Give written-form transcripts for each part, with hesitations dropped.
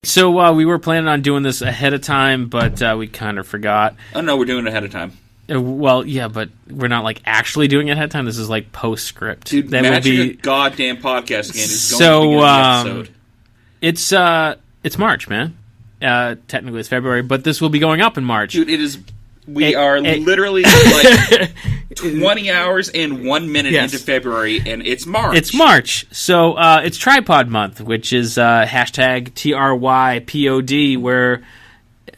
So we were planning on doing this ahead of time, but we kind of forgot. Oh, no, we're doing it ahead of time. Well, yeah, but we're not like actually doing it ahead of time. This is like postscript. Dude, that Magic will be a goddamn podcast again is going to be the episode. It's March, man. Technically it's February, but this will be going up in March. Dude, it is. We are literally like 20 hours and 1 minute into February, and it's March. It's March. So it's Tripod Month, which is hashtag TRYPOD, where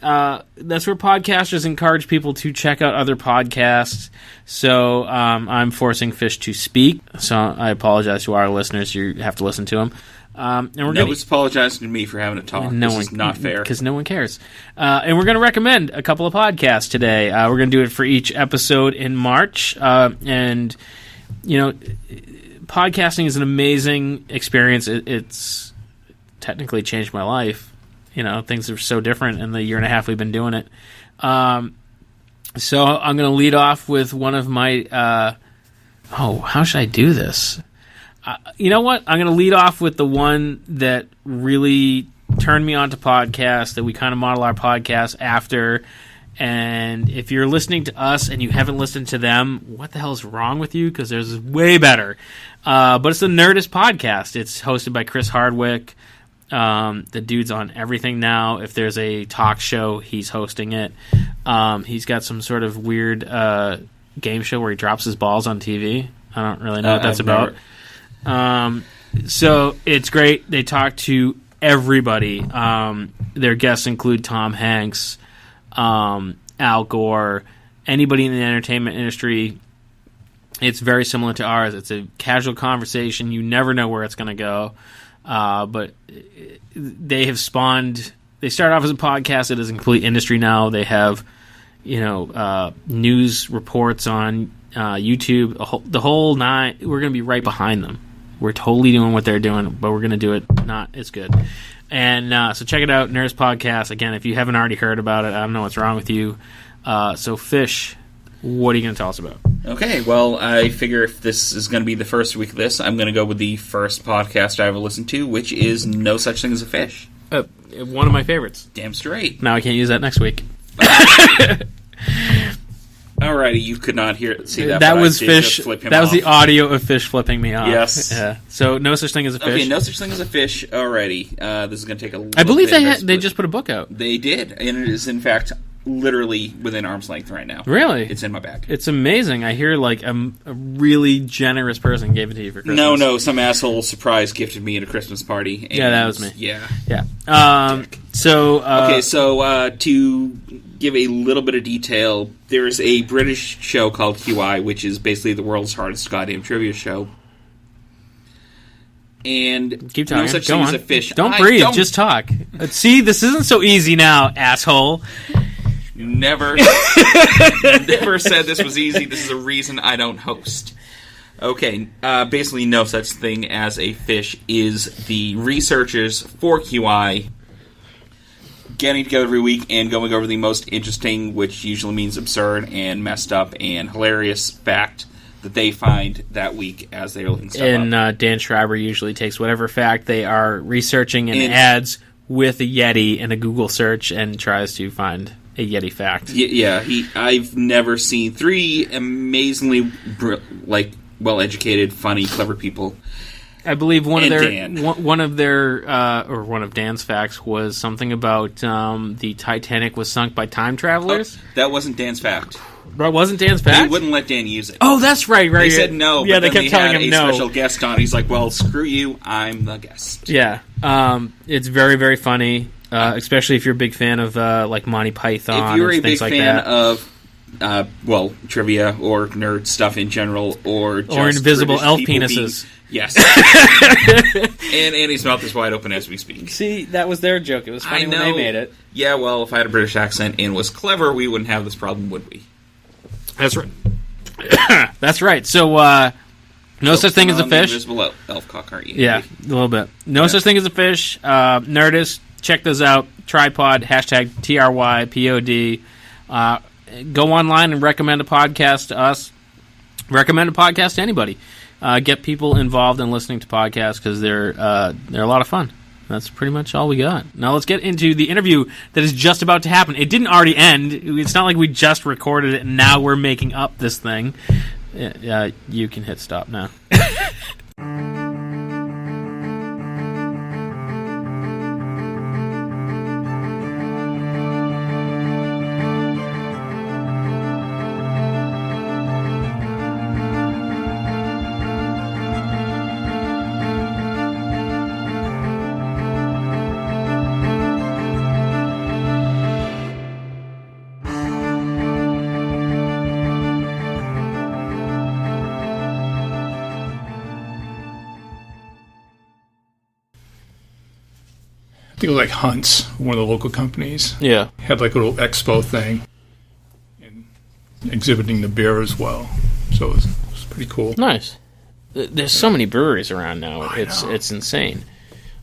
that's where podcasters encourage people to check out other podcasts. So I'm forcing Fish to speak, so I apologize to our listeners. You have to listen to him. And Nobody's apologizing to me for having to talk. This is not fair. Because no one cares. And we're going to recommend a couple of podcasts today. We're going to do it for each episode in March. And, you know, podcasting is an amazing experience. It's technically changed my life. You know, things are so different in the year and a half we've been doing it. So I'm going to lead off with one of my... how should I do this? You know what? I'm going to lead off with the one that really turned me on to podcasts, that we kind of model our podcast after. And if you're listening to us and you haven't listened to them, what the hell is wrong with you? Because there's way better. But it's the Nerdist podcast. It's hosted by Chris Hardwick. The dude's on everything now. If there's a talk show, he's hosting it. He's got some sort of weird game show where he drops his balls on TV. I don't really know what that's about. So it's great. They talk to everybody. Their guests include Tom Hanks, Al Gore, anybody in the entertainment industry. It's very similar to ours. It's a casual conversation. You never know where it's going to go. But they have spawned... They started off as a podcast. It is a complete industry now. They have, news reports on YouTube. The whole nine. We're going to be right behind them. We're totally doing what they're doing, but we're going to do it not as good. And so check it out, Nerdist Podcast. Again, if you haven't already heard about it, I don't know what's wrong with you. So, Fish, what are you going to tell us about? Okay, well, I figure if this is going to be the first week of this, I'm going to go with the first podcast I ever listened to, which is No Such Thing as a Fish. One of my favorites. Damn straight. Now I can't use that next week. Alrighty, you could not see that. That was Fish. That was the audio of Fish flipping me off. Yes. Yeah. So, No Such Thing as a Fish. Okay, No Such Thing as a Fish. Alrighty. This is going to take a little I believe bit they just put a book out. They did, and it is, in fact, literally within arm's length right now. Really? It's in my bag. It's amazing. I hear, like, a really generous person gave it to you for Christmas. No, some asshole surprise gifted me at a Christmas party. And yeah, that was me. Yeah. Okay, so to give a little bit of detail, there's a British show called QI, which is basically the world's hardest goddamn trivia show. And keep talking. No Such Thing as a Fish. Don't breathe, just talk. See, this isn't so easy now, asshole. Never said this was easy. This is a reason I don't host. Okay, basically No Such Thing as a Fish is the researchers for QI getting together every week and going over the most interesting, which usually means absurd and messed up and hilarious fact that they find that week as they're looking stuff up. And Dan Schreiber usually takes whatever fact they are researching and adds with a Yeti in a Google search and tries to find a Yeti fact. Yeah, I've never seen three amazingly well-educated, funny, clever people. I believe one of Dan's facts was something about the Titanic was sunk by time travelers. Oh, that wasn't Dan's fact. Bro, wasn't Dan's fact? They wouldn't let Dan use it. Oh, that's right. They said no. Yeah, but they kept telling him no. A special guest on. He's like, "Well, screw you. I'm the guest." Yeah, it's very, very funny, especially if you're a big fan of like Monty Python. If you're a big fan of trivia or nerd stuff in general, or invisible British elf penises. Yes. And Andy's mouth is wide open as we speak. See, that was their joke. It was funny when they made it. Yeah, well, if I had a British accent and was clever, we wouldn't have this problem, would we? That's right. That's right. So, no such thing as a fish. Invisible elf cock, aren't you? Yeah, a little bit. No such thing as a fish. Nerdist, check those out. Tripod, hashtag TRYPOD. Go online and recommend a podcast to us. Recommend a podcast to anybody. Get people involved in listening to podcasts because they're a lot of fun. that's pretty much all we got. Now let's get into the interview that is just about to happen. It didn't already end. It's not like we just recorded it and now we're making up this thing. You can hit stop now. I think it was like Hunt's, one of the local companies. Yeah. Had like a little expo thing and exhibiting the beer as well. So it was pretty cool. Nice. There's so many breweries around now. I know. It's insane.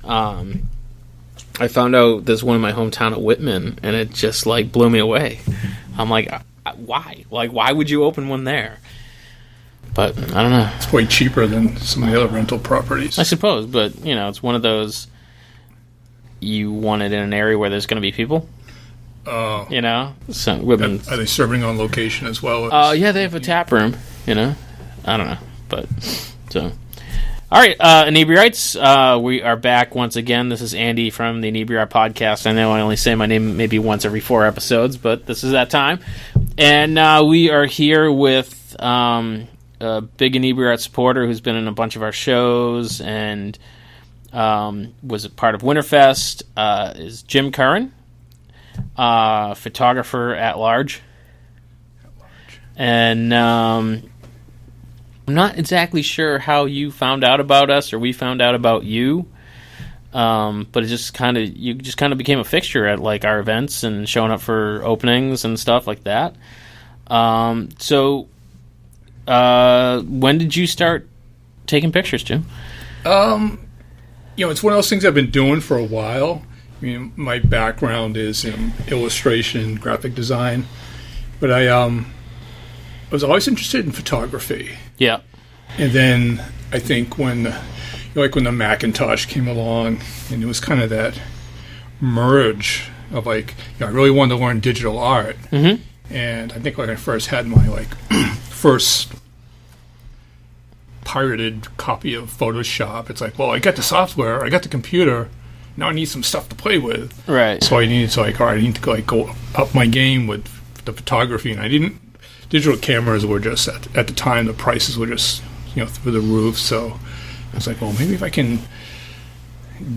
I found out there's one in my hometown of Whitman, and it just like blew me away. I'm like, why? Like, why would you open one there? But I don't know. It's way cheaper than some of the other rental properties. I suppose, but it's one of those. You want it in an area where there's going to be people. Oh. So Whitman. Are they serving on location as well? Yeah, they have a tap room. I don't know, but so. All right, Inebri-arts, we are back once again. This is Andy from the Inebri-art podcast. I know I only say my name maybe once every 4 episodes, but this is that time. And we are here with a big Inebri-art supporter who's been in a bunch of our shows and was a part of Winterfest, is Jim Curran, photographer at large. And I'm not exactly sure how you found out about us or we found out about you, but you just kind of became a fixture at like our events and showing up for openings and stuff like that. So when did you start taking pictures, Jim? It's one of those things I've been doing for a while. I mean, my background is in illustration, graphic design, but I was always interested in photography. Yeah. And then I think when the Macintosh came along, and it was kind of that merge of I really wanted to learn digital art. Mm-hmm. And I think when I first had my first pirated copy of Photoshop, it's like, well, I got the software, I got the computer, now I need some stuff to play with. Right. So I need to go up my game with the photography, and digital cameras were just at the time the prices were just through the roof. So I was like, well, maybe if I can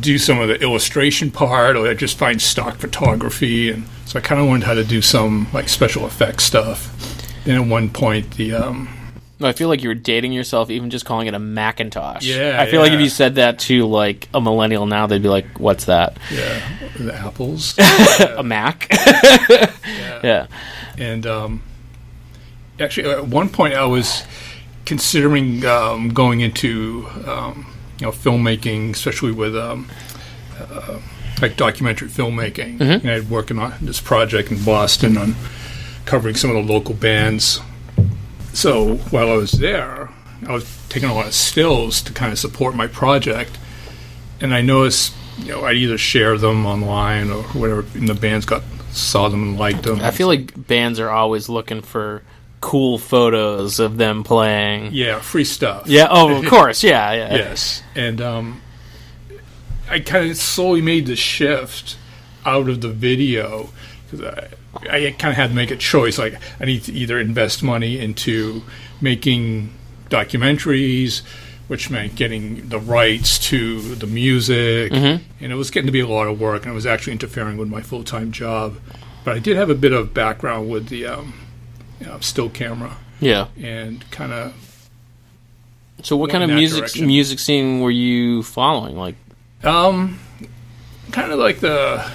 do some of the illustration part, or I just find stock photography, and so I kind of learned how to do some special effects stuff. Then at one point I feel like you were dating yourself even just calling it a Macintosh. Yeah, I feel like if you said that to a millennial now, they'd be like, "What's that?" Yeah, the Apples. A Mac. Yeah. And actually, at one point, I was considering going into filmmaking, especially with documentary filmmaking. Mm-hmm. And I had working on this project in Boston on covering some of the local bands. So while I was there, I was taking a lot of stills to kind of support my project, and I noticed, I'd either share them online or whatever, and the bands saw them and liked them. I feel like bands are always looking for cool photos of them playing. Yeah, free stuff. Yeah, oh, of course, yeah. Yes, and I kind of slowly made the shift out of the video, because I kind of had to make a choice. I need to either invest money into making documentaries, which meant getting the rights to the music, mm-hmm. and it was getting to be a lot of work, and it was actually interfering with my full-time job. But I did have a bit of background with the still camera. Yeah. And kind of... So what kind of music scene were you following? Kind of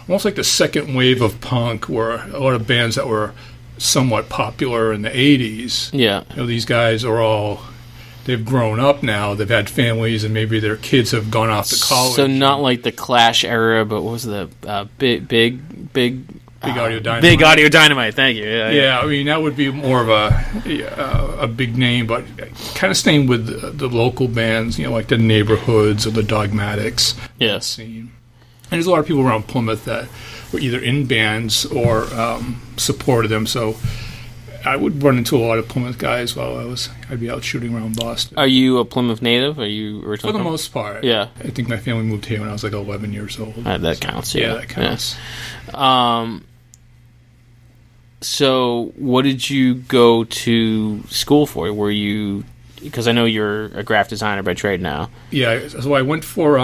almost like the second wave of punk, where a lot of bands that were somewhat popular in the 80s. Yeah. These guys are they've grown up now, they've had families, and maybe their kids have gone off to college. So not like the Clash era, but what was the big Big Audio Dynamite. Big Audio Dynamite. Thank you. Yeah, I mean that would be more of a big name, but kind of staying with the local bands, like the Neighborhoods or the Dogmatics. Yeah. Scene. And there's a lot of people around Plymouth that were either in bands or supported them. So I would run into a lot of Plymouth guys while I'd be out shooting around Boston. Are you a Plymouth native? Are you originally For the most part. Yeah. I think my family moved here when I was like 11 years old. That counts. Yeah, that counts. Yeah. So what did you go to school for? Were you... Because I know you're a graphic designer by trade now. Yeah, so I went for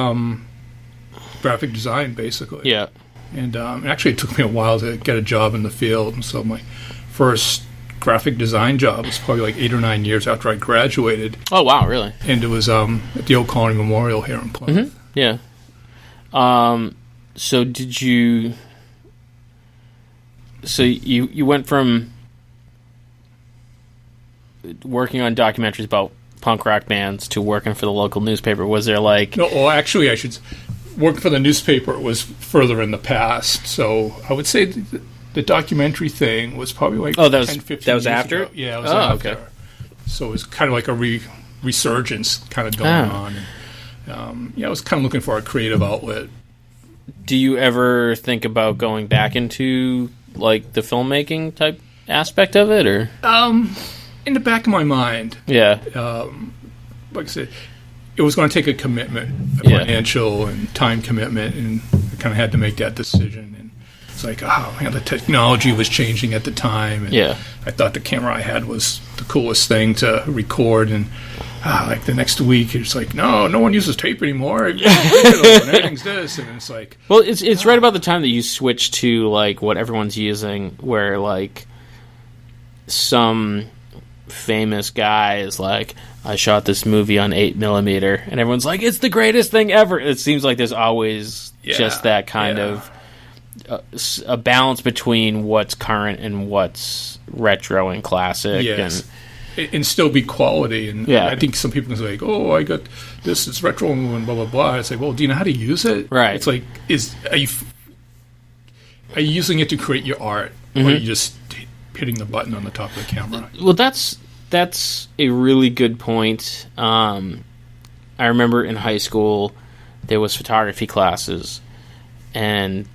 graphic design, basically. Yeah. And actually, it took me a while to get a job in the field. And so my first graphic design job was probably like 8 or 9 years after I graduated. Oh, wow, really? And it was at the Old Colony Memorial here in Plymouth. Mm-hmm. Yeah. So did you... So you went from working on documentaries about punk rock bands to working for the local newspaper. Was there like... No, well, actually, I should... Working for the newspaper was further in the past. So I would say the documentary thing was probably like 10, 15 that was years after? ago. Yeah, it was after. Okay. So it was kind of like a resurgence kind of going on. And, I was kind of looking for a creative outlet. Do you ever think about going back into like the filmmaking type aspect of it, or? In the back of my mind, Yeah. like I said, it was going to take a commitment, a financial and time commitment, and I kind of had to make that decision. And it's like, the technology was changing at the time, and I thought the camera I had was the coolest thing to record. And like the next week, it's like, no one uses tape anymore. And everything's this, and it's like, well, it's right about the time that you switch to like what everyone's using, where like some famous guy is like, I shot this movie on 8mm, and everyone's like, it's the greatest thing ever. It seems like there's always just that kind of a balance between what's current and what's retro and classic. Yes. And still be quality. And I think some people can say, like, oh, I got this, it's retro and blah, blah, blah. It's like, well, do you know how to use it? Right. It's like, are you using it to create your art? Or are you just hitting the button on the top of the camera? Well, that's a really good point. I remember in high school there was photography classes, and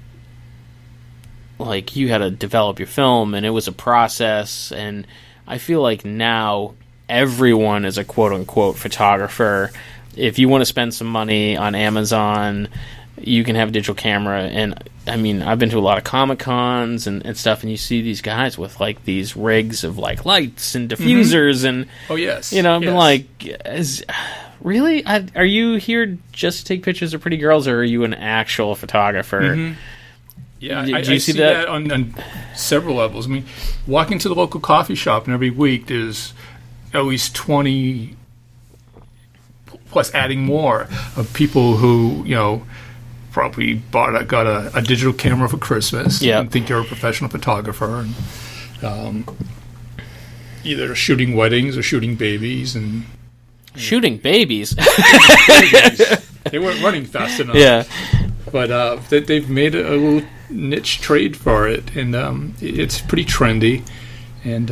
like you had to develop your film, and it was a process. And I feel like now everyone is a quote unquote photographer. If you want to spend some money on Amazon, you can have a digital camera. And I mean, I've been to a lot of Comic-Cons and stuff, and you see these guys with like these rigs of like lights and diffusers and I've been like, really? Are you here just to take pictures of pretty girls, or are you an actual photographer? Yeah, I see that on several levels. I mean, walking to the local coffee shop, and every week there's at least 20 plus adding more of people who probably got a digital camera for Christmas and think they're a professional photographer, and either shooting weddings or shooting babies. And shooting babies? They weren't running fast enough. But they've made a little niche trade for it, and it's pretty trendy, and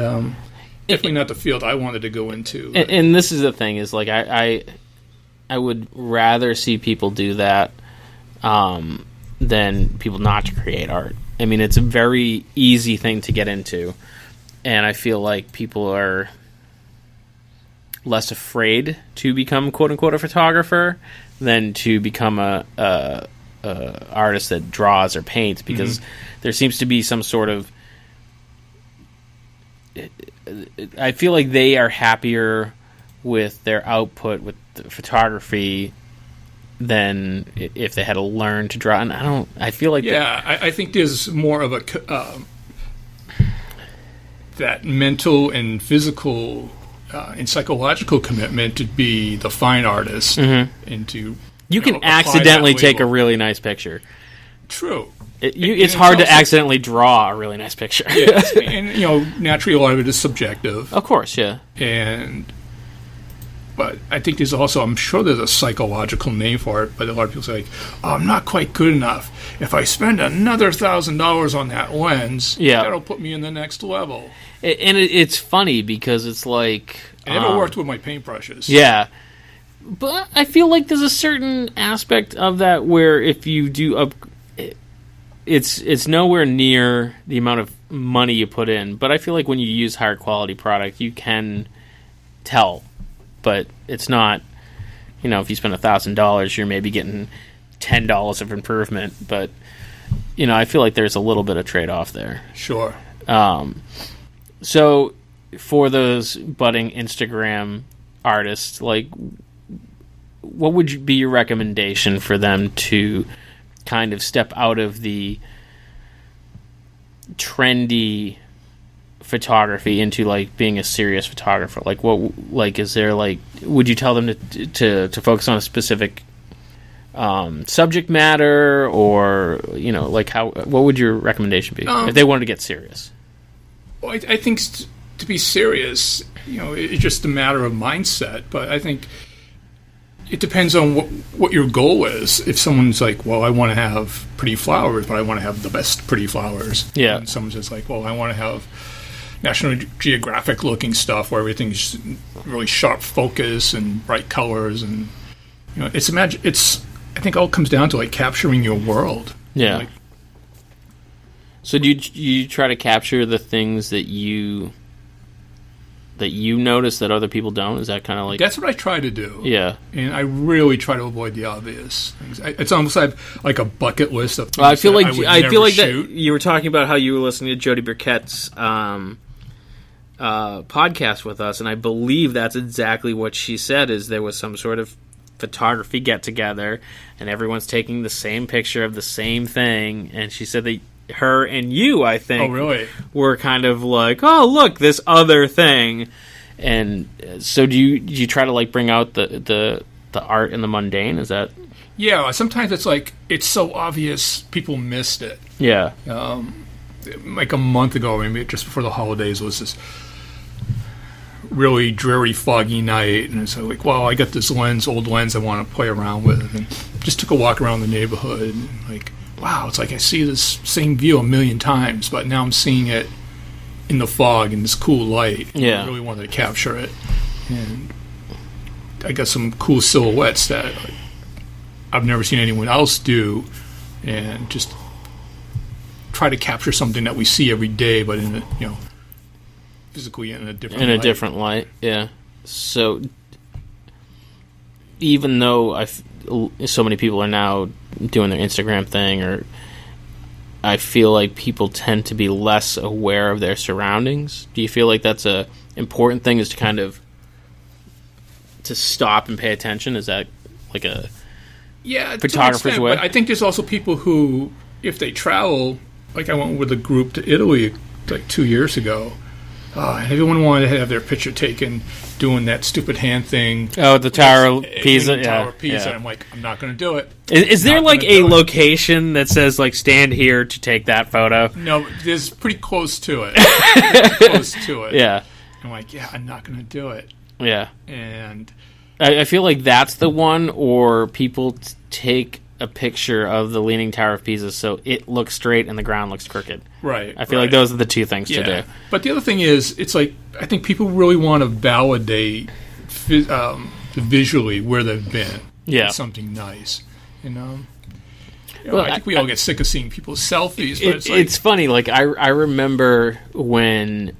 definitely not the field I wanted to go into. And this is the thing, is like I would rather see people do that than people not to create art. I mean, it's a very easy thing to get into, and I feel like people are less afraid to become quote unquote a photographer than to become a artist that draws or paints, because there seems to be some sort of, I feel like they are happier with their output with the photography than if they had to learn to draw. And I feel like I think there's more of a that mental and physical and psychological commitment to be the fine artist and to you can accidentally take a really nice picture. True. It's hard to accidentally draw a really nice picture. And naturally a lot of it is subjective. Of course, yeah. And But I think I'm sure there's a psychological name for it, but a lot of people say, like, oh, I'm not quite good enough. If I spend another $1,000 on that lens, that'll put me in the next level. And it's funny because it's like... I never worked with my paintbrushes. Yeah. But I feel like there's a certain aspect of that where if you do... It's nowhere near the amount of money you put in. But I feel like when you use higher quality product, you can tell. But it's not... if you spend $1,000, you're maybe getting $10 of improvement. But, I feel like there's a little bit of trade-off there. Sure. So, for those budding Instagram artists, like, what would be your recommendation for them to kind of step out of the trendy photography into, like, being a serious photographer? Like, is there, like, would you tell them to focus on a specific subject matter, or, like, what would your recommendation be if they wanted to get serious? Well, I think to be serious, it's just a matter of mindset. But I think it depends on what your goal is. If someone's like, well, I want to have pretty flowers, but I want to have the best pretty flowers. Yeah. And someone's just like, well, I want to have National Geographic looking stuff where everything's really sharp focus and bright colors. And, I think all comes down to, like, capturing your world. Yeah. Like, so do you try to capture the things that you notice that other people don't? Is that kind of like... That's what I try to do. Yeah. And I really try to avoid the obvious things. It's almost like a bucket list of things I feel like shoot. That you were talking about how you were listening to Jody Burkett's podcast with us, and I believe that's exactly what she said, is there was some sort of photography get-together, and everyone's taking the same picture of the same thing, and she said that her and you, I think, were kind of like, oh, look, this other thing. And so do you try to, like, bring out the art in the mundane? Is that... Yeah, sometimes it's like, it's so obvious people missed it. Yeah. Like a month ago, maybe just before the holidays, was this really dreary, foggy night, and it's like, well, I got this old lens I want to play around with, and just took a walk around the neighborhood, and, like, wow, it's like I see this same view a million times, but now I'm seeing it in the fog in this cool light. Yeah. I really wanted to capture it. And I got some cool silhouettes that I've never seen anyone else do, and just try to capture something that we see every day, but in a, physically in a different light. Yeah. So even though so many people are now doing their Instagram thing, or I feel like people tend to be less aware of their surroundings. Do you feel like that's a important thing, is to kind of to stop and pay attention? Is that like a photographer's way? But I think there's also people who, if they travel, like I went with a group to Italy like 2 years ago, and everyone wanted to have their picture taken doing that stupid hand thing. Oh, the Tower of Pisa. Tower of Pisa. I'm like, I'm not going to do it. Is there like a location that says, like, stand here to take that photo? No, there's pretty close to it. Yeah. I'm like, yeah, I'm not going to do it. Yeah. And I feel like that's the one, or people take a picture of the Leaning Tower of Pisa so it looks straight and the ground looks crooked. Right. I feel like those are the two things to do. But the other thing is, it's like, I think people really want to validate visually where they've been. Yeah. It's something nice, Well, I think we all get sick of seeing people's selfies, but it's funny. Like, I remember when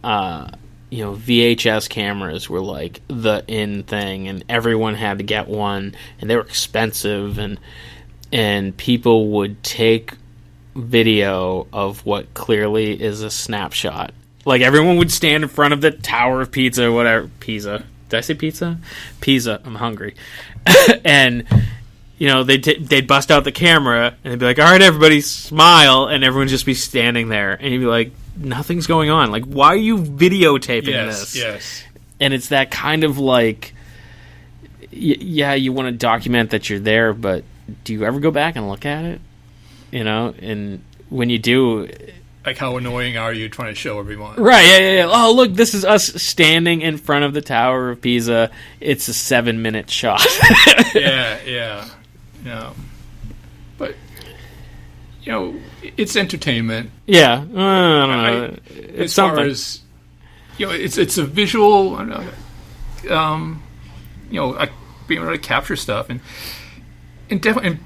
VHS cameras were like the in thing, and everyone had to get one, and they were expensive, and people would take video of what clearly is a snapshot. Like, everyone would stand in front of the Tower of Pizza, whatever. Pisa. Did I say pizza? Pisa. I'm hungry. And, they'd bust out the camera, and they'd be like, all right, everybody, smile, and everyone would just be standing there. And you'd be like, nothing's going on. Like, why are you videotaping this? Yes. And it's that kind of like, you want to document that you're there, but do you ever go back and look at it? And when you do, Like, how annoying are you trying to show everyone? Right, yeah. Oh, look, this is us standing in front of the Tower of Pisa. It's a 7-minute shot. Yeah. But, it's entertainment. Yeah. I don't know. It's as something. far as, it's a visual, being able to capture stuff. And definitely... And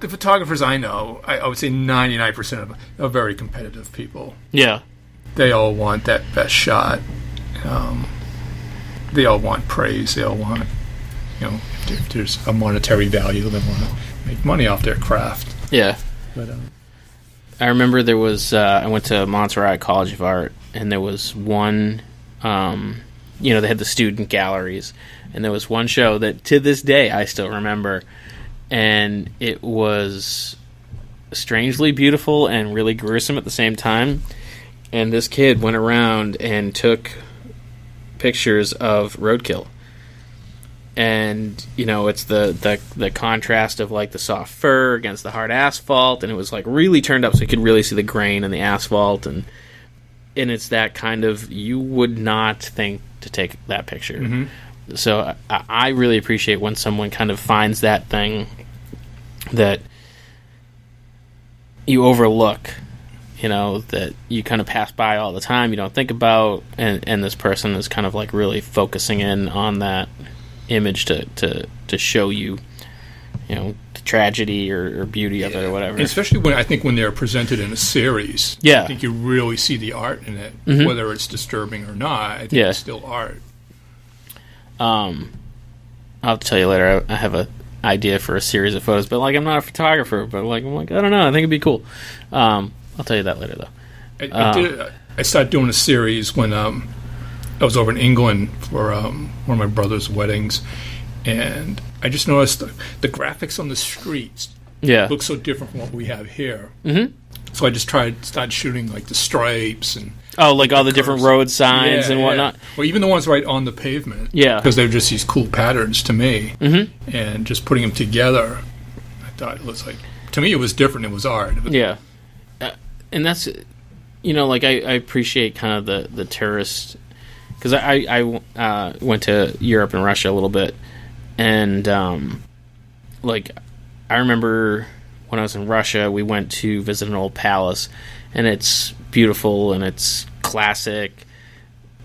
the photographers I know, I would say 99% of them are very competitive people. Yeah. They all want that best shot. They all want praise. They all want, if there's a monetary value, they want to make money off their craft. Yeah. But I remember there was, I went to Montserrat College of Art, and there was one, they had the student galleries, and there was one show that to this day I still remember. And it was strangely beautiful and really gruesome at the same time. And this kid went around and took pictures of roadkill. And, it's the contrast of, like, the soft fur against the hard asphalt. And it was, like, really turned up so you could really see the grain in the asphalt. And it's that kind of, you would not think to take that picture. Mm-hmm. So I really appreciate when someone kind of finds that thing that you overlook, that you kind of pass by all the time, you don't think about, and this person is kind of like really focusing in on that image to show you, the tragedy or beauty of it or whatever. And especially when they're presented in a series. Yeah. I think you really see the art in it, mm-hmm. whether it's disturbing or not. I think it's still art. I'll tell you later. I have a idea for a series of photos, but I'm not a photographer. But I'm I don't know. I think it'd be cool. I'll tell you that later, though. I started doing a series when I was over in England for one of my brother's weddings, and I just noticed the graphics on the streets look so different from what we have here. Mm-hmm. So I just started shooting like the stripes and all the different road signs and whatnot. Yeah. Well, even the ones right on the pavement. Yeah, because they're just these cool patterns to me. Mm-hmm. And just putting them together, I thought it was to me it was different. It was art. Yeah, and that's I appreciate kind of the tourist, because I went to Europe and Russia a little bit, and I remember when I was in Russia, we went to visit an old palace, and it's beautiful and it's classic.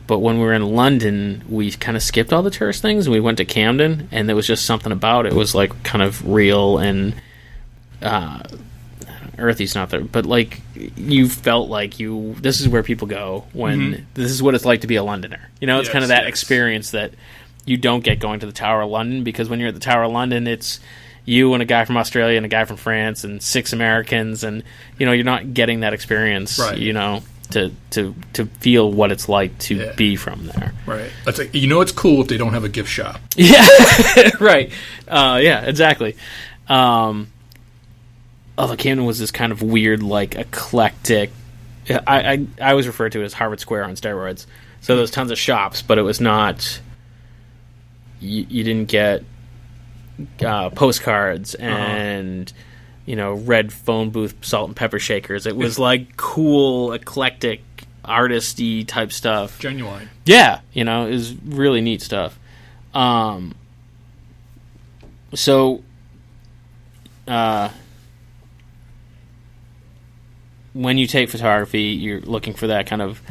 But when we were in London, we kind of skipped all the tourist things, and we went to Camden, and there was just something about it. It was kind of real and earthy's not there, but you felt this is where people go when this is what it's like to be a Londoner. It's kind of that experience that you don't get going to the Tower of London, because when you're at the Tower of London, it's you and a guy from Australia and a guy from France and 6 Americans, and you're not getting that experience, right. To feel what it's like to be from there. Right. It's it's cool if they don't have a gift shop. Yeah. Right. Yeah, exactly. Although Camden was this kind of weird, eclectic. I always refer to it as Harvard Square on steroids. So there's tons of shops, but it was not. You didn't get postcards and red phone booth salt and pepper shakers. It was cool, eclectic, artisty type stuff. Genuine. Yeah, it was really neat stuff. When you take photography, you're looking for that kind of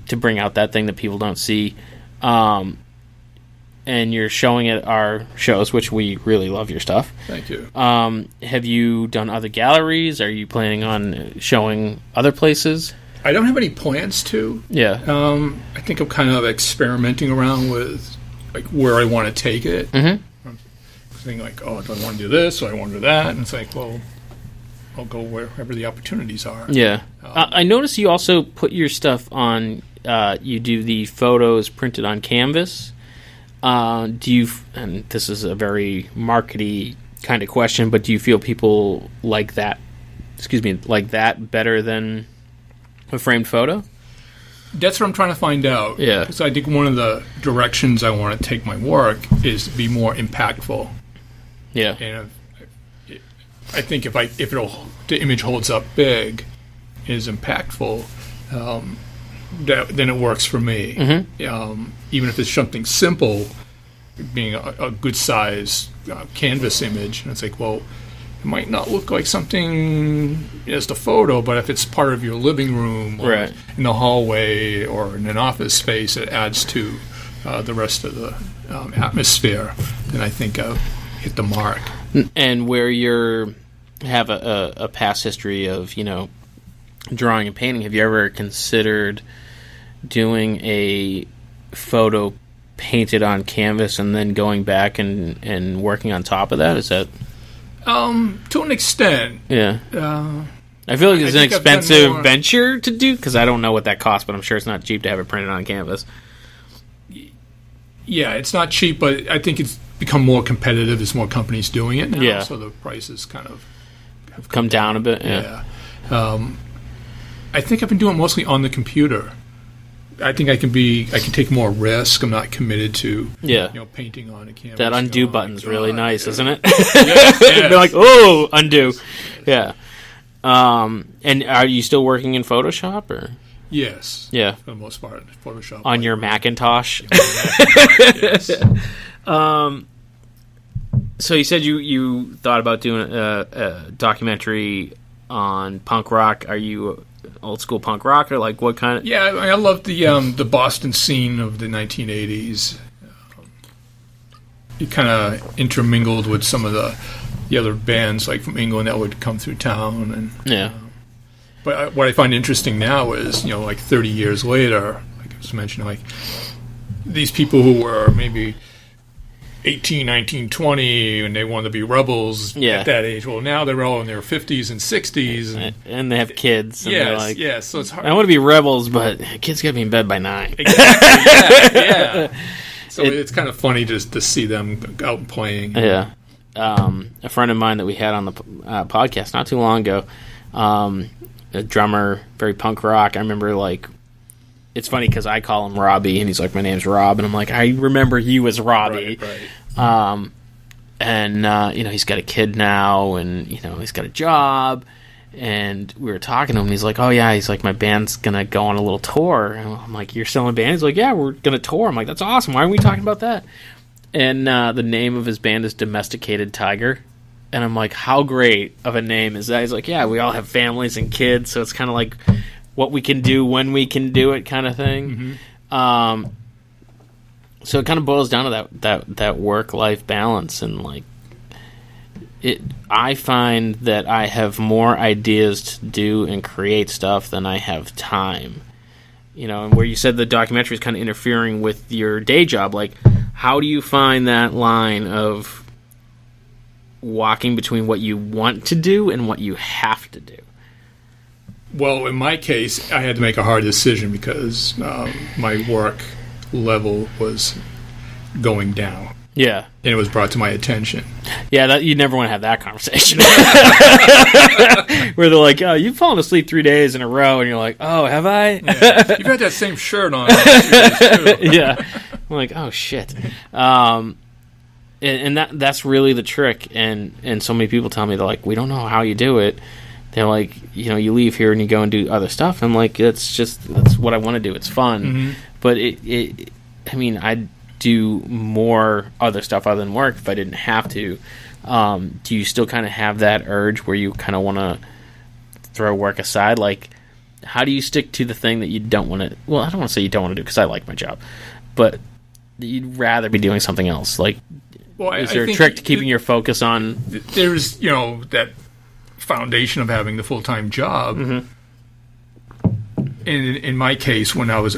to bring out that thing that people don't see. And you're showing at our shows, which we really love your stuff. Thank you. Have you done other galleries? Are you planning on showing other places? I don't have any plans to. Yeah. I think I'm kind of experimenting around with where I want to take it. Mm-hmm. I'm thinking do I want to do this? Or I want to do that? And it's well, I'll go wherever the opportunities are. Yeah. I noticed you also put your stuff on. You do the photos printed on canvas. Do you, and this is a very markety kind of question, but do you feel people like that better than a framed photo? That's what I'm trying to find out. Yeah. Because I think one of the directions I want to take my work is to be more impactful. Yeah. And I think if the image holds up big, is impactful, then it works for me. Even if it's something simple, being a good size canvas image, and it's like, well, it might not look like something as the photo, but if it's part of your living room or in the hallway or in an office space, it adds to the rest of the atmosphere, then I think I've hit the mark. And where you have a past history of, drawing and painting, have you ever considered doing a photo painted on canvas and then going back and working on top of that? Is that... to an extent. Yeah. I feel like it's an expensive venture to do, because I don't know what that costs, but I'm sure it's not cheap to have it printed on canvas. Yeah, it's not cheap, but I think it's become more competitive. There's more companies doing it now, yeah. So the prices kind of have come down a bit. Yeah. I think I've been doing it mostly on the computer. I think I can take more risk. I'm not committed to painting on a canvas. That undo button's really nice, isn't it? Yes. Be like, oh, undo. Yeah. And are you still working in Photoshop, or? Yes. Yeah. For the most part, Photoshop. On your Macintosh? Yes. So you said you thought about doing a documentary on punk rock. Are you old school punk rock, or like what kind of? Yeah, I love the Boston scene of the 1980s. It kind of intermingled with some of the other bands like from England that would come through town, and but what I find interesting now is, like 30 years later, like I was mentioning, like these people who were maybe 18, 19, 20, and they wanted to be rebels at that age. Well, now they're all in their 50s and 60s. And they have kids. And yes, so it's hard. I want to be rebels, but kids got to be in bed by 9. Exactly, yeah. So it's kind of funny just to see them out and playing. Yeah. A friend of mine that we had on the podcast not too long ago, a drummer, very punk rock. I remember, it's funny because I call him Robbie, and he's like, my name's Rob, and I'm like, I remember you as Robbie. Right. And he's got a kid now, and he's got a job, and we were talking to him, and he's like, oh yeah, he's like, my band's gonna go on a little tour. And I'm like, you're still in a band? He's like, yeah, we're gonna tour. I'm like, that's awesome. Why aren't we talking about that? And the name of his band is Domesticated Tiger. And I'm like, how great of a name is that? He's like, yeah, we all have families and kids, so it's kind of like what we can do when we can do it kind of thing. Mm-hmm. So it kind of boils down to that work-life balance, and I find that I have more ideas to do and create stuff than I have time. And where you said the documentary is kind of interfering with your day job, how do you find that line of walking between what you want to do and what you have to do? Well, in my case, I had to make a hard decision because my work level was going down. Yeah. And it was brought to my attention. Yeah, you never want to have that conversation. Where they're like, oh, you've fallen asleep 3 days in a row, and you're like, oh, have I? Yeah. You've had that same shirt on. Too. Yeah. I'm like, oh, shit. And that's really the trick. And so many people tell me, they're like, we don't know how you do it. They're like, you leave here and you go and do other stuff. I'm like, that's what I want to do. It's fun. Mm-hmm. But I'd do more other stuff other than work if I didn't have to. Do you still kind of have that urge where you kind of want to throw work aside? How do you stick to the thing that you don't want to... Well, I don't want to say you don't want to do, because I like my job. But you'd rather be doing something else. Is there a trick to keeping your focus on... There's, that foundation of having the full-time job. Mm-hmm. In my case, when I was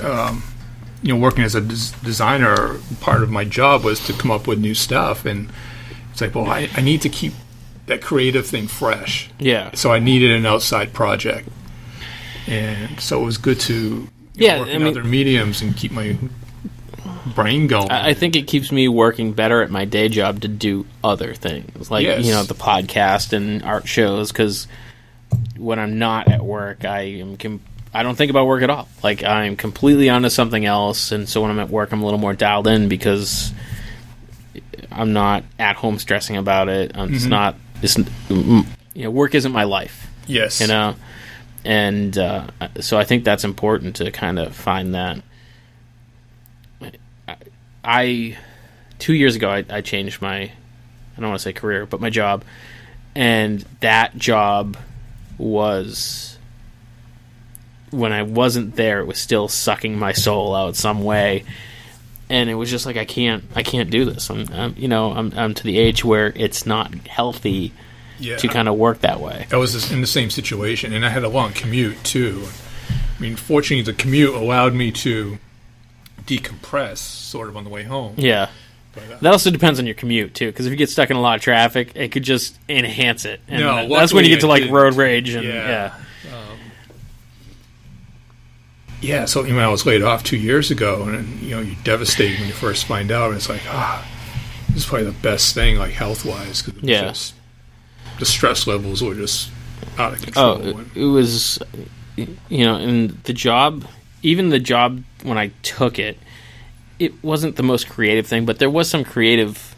working as a designer, part of my job was to come up with new stuff, and it's like, well, I need to keep that creative thing fresh. Yeah. So I needed an outside project, and so it was good to work in other mediums and keep my brain going. I think it keeps me working better at my day job to do other things, the podcast and art shows, because when I'm not at work, I don't think about work at all. I'm completely onto something else, and so when I'm at work, I'm a little more dialed in because I'm not at home stressing about it. I'm just not. Work isn't my life. Yes. And so I think that's important to kind of find that. 2 years ago, I changed my, I don't want to say career, but my job. And that job was, when I wasn't there, it was still sucking my soul out some way. And it was just like, I can't do this. I'm to the age where it's not healthy to kind of work that way. I was in the same situation, and I had a long commute too. I mean, fortunately, the commute allowed me to decompress sort of on the way home. Yeah. But, that also depends on your commute too, because if you get stuck in a lot of traffic, it could just enhance it. And no, that's when you get to like didn't. road rage. And so when I was laid off 2 years ago, and you're devastated when you first find out, and it's like, this is probably the best thing, like health-wise, because just the stress levels were just out of control. Oh, it was, and the job, even the job when I took it, it wasn't the most creative thing, but there was some creative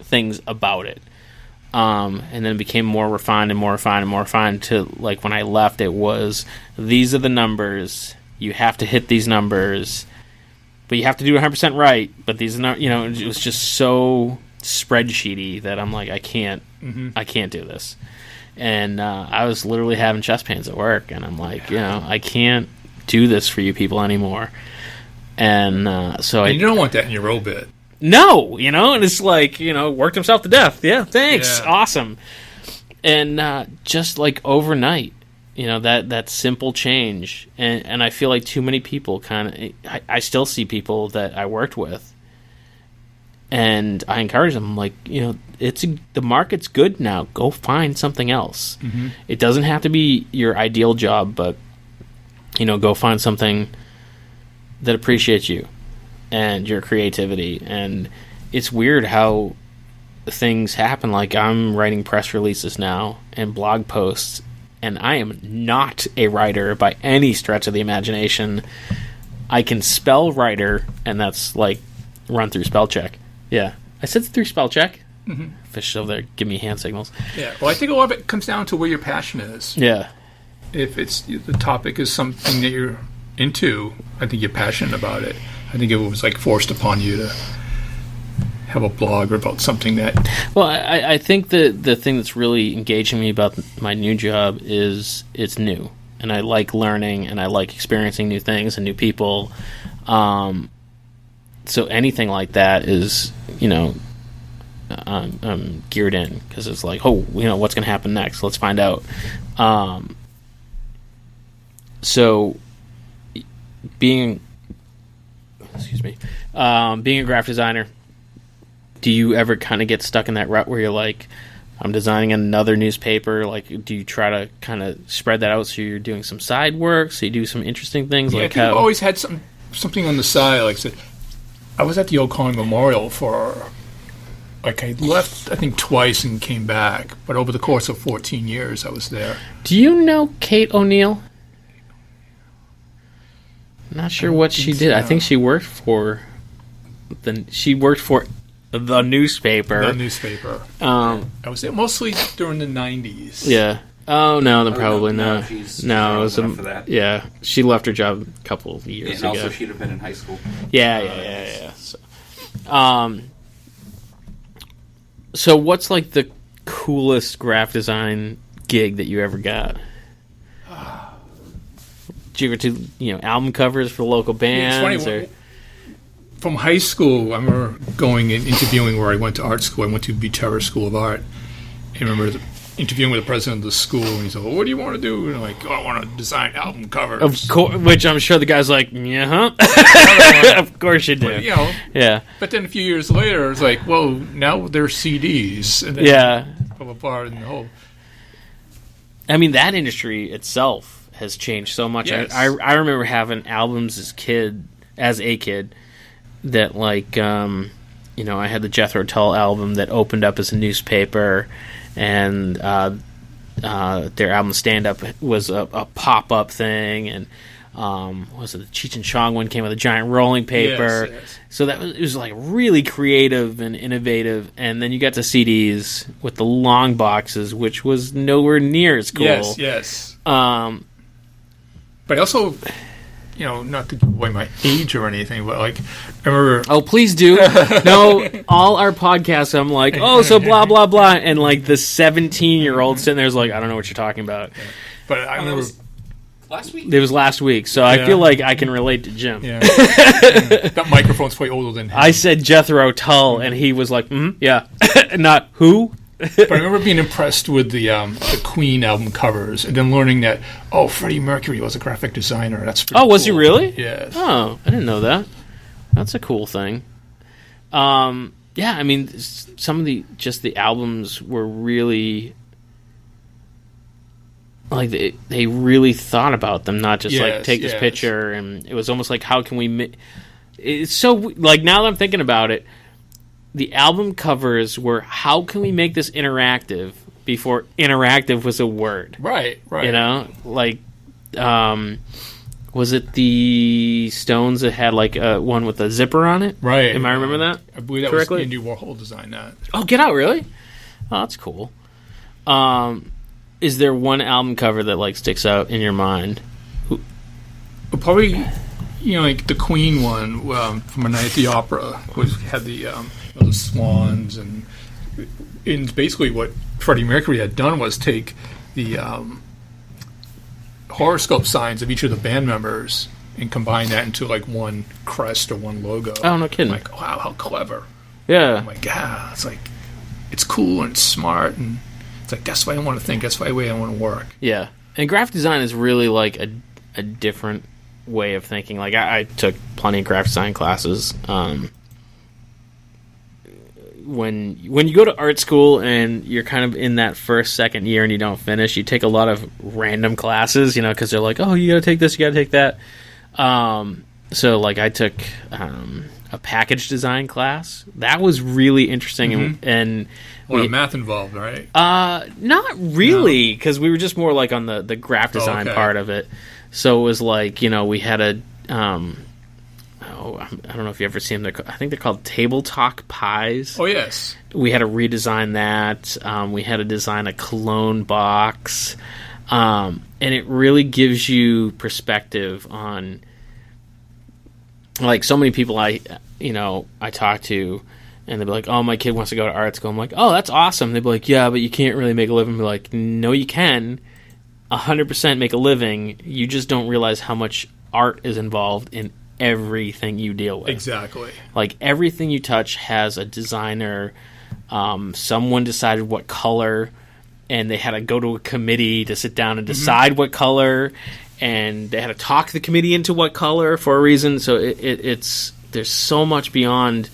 things about it. And then it became more refined and more refined and more refined to, like, when I left, it was, these are the numbers, you have to hit these numbers, but you have to do 100% right, but these are not, it was just so spreadsheety that I'm like, I can't do this. And I was literally having chest pains at work, and I'm like, I can't do this for you people anymore. And you don't want that in your obit. No, and it's like, worked himself to death. Yeah, thanks. Yeah. Awesome. And just like overnight, that simple change. And I feel like too many people I still see people that I worked with, and I encourage them, like, the market's good now. Go find something else. Mm-hmm. It doesn't have to be your ideal job, but, go find something that appreciates you and your creativity. And it's weird how things happen. Like, I'm writing press releases now and blog posts, and I am not a writer by any stretch of the imagination. I can spell writer, and that's like run through spell check. Yeah, I said through spell check. Mm-hmm. Fish over there give me hand signals. Yeah, well, I think a lot of it comes down to where your passion is. Yeah, if the topic is something that you're into, I think you're passionate about it. I think it was like forced upon you to have a blog about something that... Well, I think the thing that's really engaging me about my new job is it's new. And I like learning, and I like experiencing new things and new people. So anything like that is, I'm geared in, because it's like, what's going to happen next? Let's find out. So being a graphic designer, do you ever kind of get stuck in that rut where you're like, I'm designing another newspaper? Like, do you try to kind of spread that out so you're doing some side work, so you do some interesting things? Yeah, like, I've always had something on the side. Like I said, I was at the O'Connor Memorial I left, I think, twice and came back, but over the course of 14 years I was there. Do you know Kate O'Neill? Not sure what she did. So. I think she worked for the newspaper. The newspaper. I was there mostly during the 90s. Yeah. Oh no, then probably not. No, it was for that. Yeah, she left her job a couple of years ago. And also, she'd have been in high school. Yeah. So what's like the coolest graphic design gig that you ever got? Did you ever do album covers for local bands? Yeah, from high school, I remember going and interviewing where I went to art school. I went to Butera School of Art. And I remember interviewing with the president of the school, and he said, "Well, what do you want to do?" And I'm like, "I want to design album covers." Of course, which I'm sure the guy's like, "Yeah, of course you do." But, yeah. But then a few years later, it's like, "Well, now they're CDs." And then from apart and the whole. I mean, that industry itself has changed so much. Yes. I remember having albums as a kid, that like I had the Jethro Tull album that opened up as a newspaper, and their album Stand Up was a pop-up thing, and what was it, the Cheech and Chong one came with a giant rolling paper. Yes. So it was like really creative and innovative. And then you got to CDs with the long boxes, which was nowhere near as cool. Yes. But also, not to give away my age or anything, but like, I remember. Oh, please do. No, all our podcasts, I'm like, so blah, blah, blah. And like the 17-year-old sitting there is like, I don't know what you're talking about. But I remember. Last week? It was last week, so I feel like I can relate to Jim. Yeah. That microphone's way older than him. I said Jethro Tull, and he was like, yeah. Not who? But I remember being impressed with the Queen album covers, and then learning that Freddie Mercury was a graphic designer. That's pretty was cool. he really? Yes. Oh, I didn't know that. That's a cool thing. I mean, some of the albums were really like they really thought about them, not just like take this picture, and it was almost like how can we? It's so like now that I'm thinking about it. The album covers were, how can we make this interactive before interactive was a word? Right. Like, was it the Stones that had like one with a zipper on it? Right. Am I remember that? I believe that correctly? was Andy Warhol designed that. Oh, get out, really? Oh, that's cool. Is there one album cover that like sticks out in your mind? Probably, like the Queen one from A Night at the Opera, which had the swans, and basically what Freddie Mercury had done was take the horoscope signs of each of the band members and combine that into like one crest or one logo. Oh, no kidding. I'm like, wow, how clever. Yeah. I'm like, it's like, it's cool and smart, and it's like, that's the way I want to think, that's the way I want to work. Yeah. And graphic design is really like a different way of thinking. Like I took plenty of graphic design classes. When you go to art school and you're kind of in that second year and you don't finish, you take a lot of random classes, because they're like, you got to take this, you got to take that. So like I took a package design class. That was really interesting, and a lot of math involved, right? Not really, because we were just more like on the graph design part of it. So it was like, we had a I don't know if you ever see them. I think they're called Table Talk pies. Oh, yes. We had to redesign that. We had to design a clone box. And it really gives you perspective on, like, so many people I talk to, and they'll be like, my kid wants to go to art school. I'm like, that's awesome. They'll be like, yeah, but you can't really make a living. Be like, no, you can 100% make a living. You just don't realize how much art is involved in everything you deal with. Exactly. Like everything you touch has a designer. Someone decided what color, and they had to go to a committee to sit down and decide what color, and they had to talk the committee into what color for a reason. So it's there's so much beyond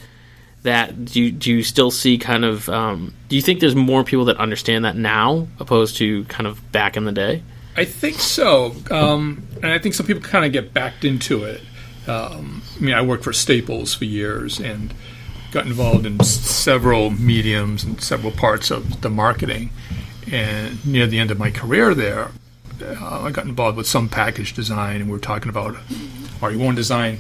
that. Do you still see kind of? Do you think there's more people that understand that now opposed to kind of back in the day? I think so, and I think some people kind of get backed into it. I worked for Staples for years and got involved in several mediums and several parts of the marketing. And near the end of my career there, I got involved with some package design, and we were talking about, you want to design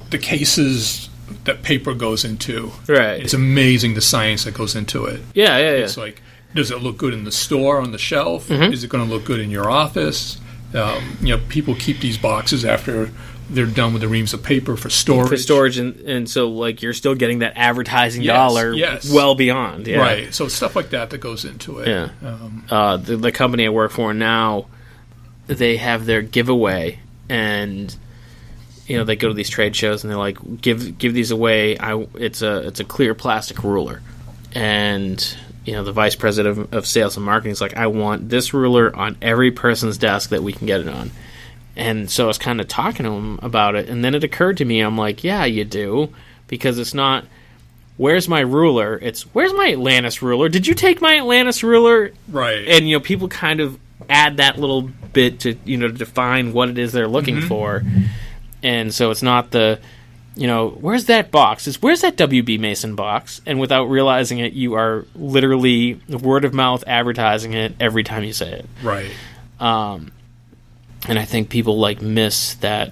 the cases that paper goes into. Right. It's amazing the science that goes into it. Yeah. It's like, does it look good in the store on the shelf? Is it going to look good in your office? People keep these boxes after they're done with the reams of paper for storage. And so like you're still getting that advertising dollar well beyond. Yeah. Right. So stuff like that goes into it. Yeah. The company I work for now, they have their giveaway, and they go to these trade shows and they're like, give these away. It's a clear plastic ruler, and the vice president of sales and marketing is like, I want this ruler on every person's desk that we can get it on. And so I was kind of talking to him about it, and then it occurred to me, I'm like, yeah, you do, because it's not, where's my ruler? It's, where's my Atlantis ruler? Did you take my Atlantis ruler? Right. And, people kind of add that little bit to, to define what it is they're looking for. And so it's not the, where's that box? It's, where's that WB Mason box? And without realizing it, you are literally word of mouth advertising it every time you say it. Right. And I think people miss that